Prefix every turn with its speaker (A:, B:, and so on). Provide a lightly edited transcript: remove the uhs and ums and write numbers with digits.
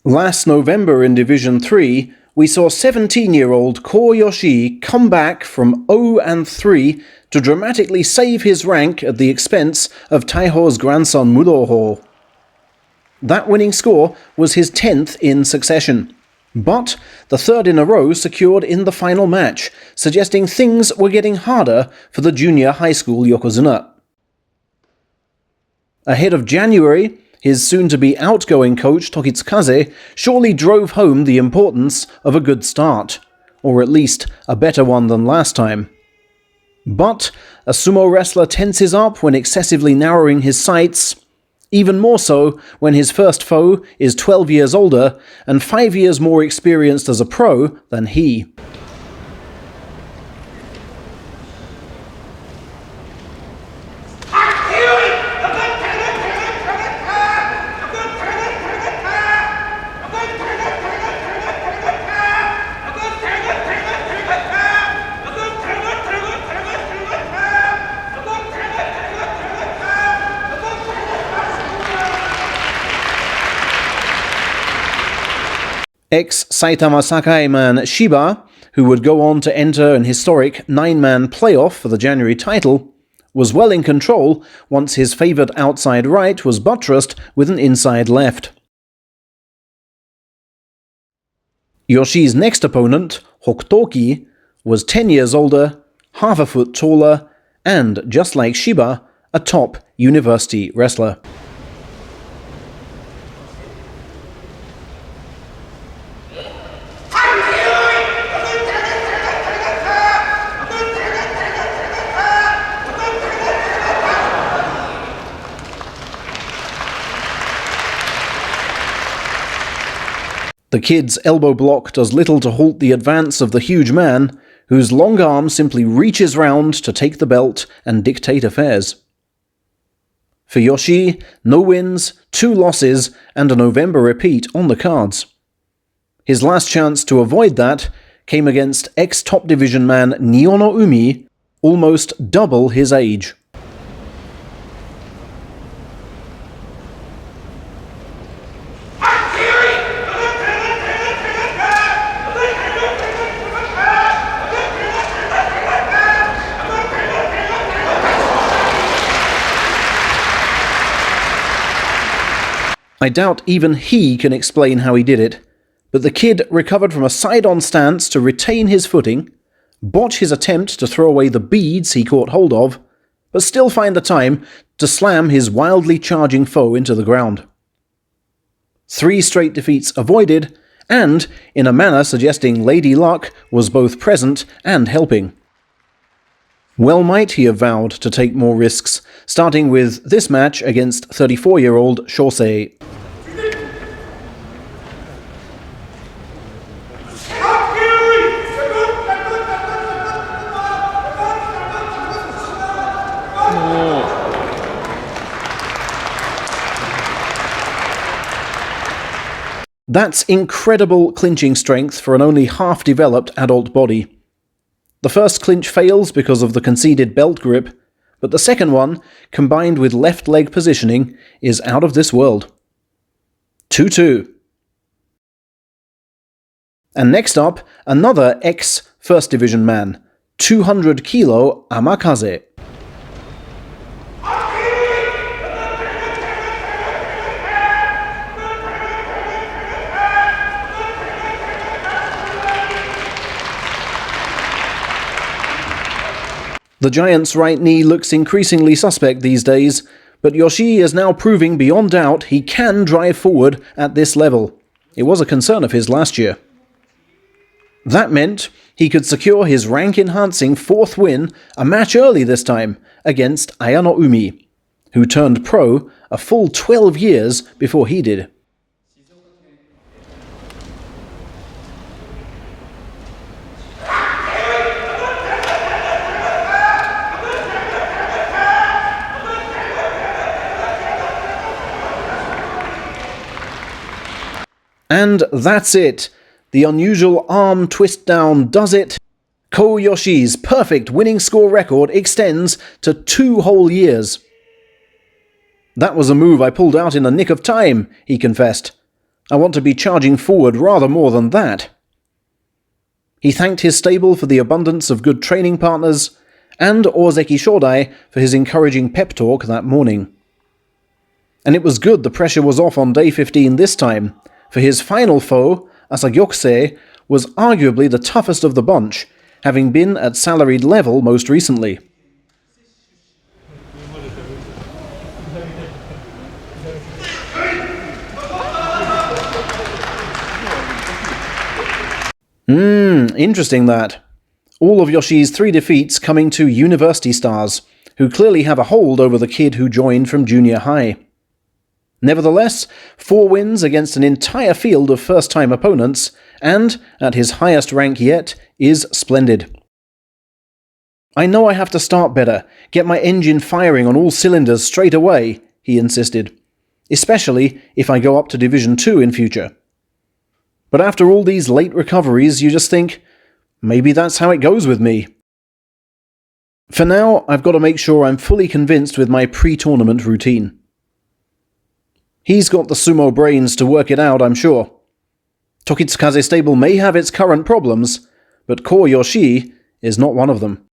A: Last November in Division 3, we saw 17-year-old Yoshii come back from 0-3 to dramatically save his rank at the expense of Taiho's grandson Mudoho. That winning score was his 10th in succession, but the third in a row secured in the final match, suggesting things were getting harder for the junior high school yokozuna. Ahead of January, his soon-to-be outgoing coach Tokitsukaze surely drove home the importance of a good start, or at least a better one than last time. But a sumo wrestler tenses up when excessively narrowing his sights, even more so when his first foe is 12 years older and 5 years more experienced as a pro than he. Ex-Saitama Sakai man Shiba, who would go on to enter an historic 9-man playoff for the January title, was well in control once his favoured outside right was buttressed with an inside left. Yoshii's next opponent, Hokutoki, was 10 years older, half a foot taller, and, just like Shiba, a top university wrestler. The kid's elbow block does little to halt the advance of the huge man, whose long arm simply reaches round to take the belt and dictate affairs. For Yoshii, no wins, 2 losses, and a November repeat on the cards. His last chance to avoid that came against ex-top division man Niono Umi, almost double his age. I doubt even he can explain how he did it, but the kid recovered from a side-on stance to retain his footing, botch his attempt to throw away the beads he caught hold of, but still find the time to slam his wildly charging foe into the ground. 3 straight defeats avoided, and, in a manner suggesting Lady Luck was both present and helping. Well might he have vowed to take more risks, starting with this match against 34-year-old Shosei. That's incredible clinching strength for an only half-developed adult body. The first clinch fails because of the conceded belt grip, but the second one, combined with left leg positioning, is out of this world. 2-2. And next up, another ex-First Division man, 200 kilo Amakaze. The giant's right knee looks increasingly suspect these days, but Yoshii is now proving beyond doubt he can drive forward at this level. It was a concern of his last year. That meant he could secure his rank-enhancing 4th win a match early this time against Ayano Umi, who turned pro a full 12 years before he did. And that's it. The unusual arm twist down does it. Yoshii's perfect winning score record extends to 2 whole years. That was a move I pulled out in the nick of time, he confessed. I want to be charging forward rather more than that. He thanked his stable for the abundance of good training partners, and Ozeki Shodai for his encouraging pep talk that morning. And it was good the pressure was off on day 15 this time, for his final foe, Asagyokse, was arguably the toughest of the bunch, having been at salaried level most recently. Interesting that. All of Yoshi's 3 defeats coming to university stars, who clearly have a hold over the kid who joined from junior high. Nevertheless, 4 wins against an entire field of first-time opponents, and, at his highest rank yet, is splendid. I know I have to start better, get my engine firing on all cylinders straight away, he insisted, especially if I go up to Division 2 in future. But after all these late recoveries, you just think, maybe that's how it goes with me. For now, I've got to make sure I'm fully convinced with my pre-tournament routine. He's got the Sumo brains to work it out, I'm sure. Tokitsukaze stable may have its current problems, but core Yoshii is not one of them.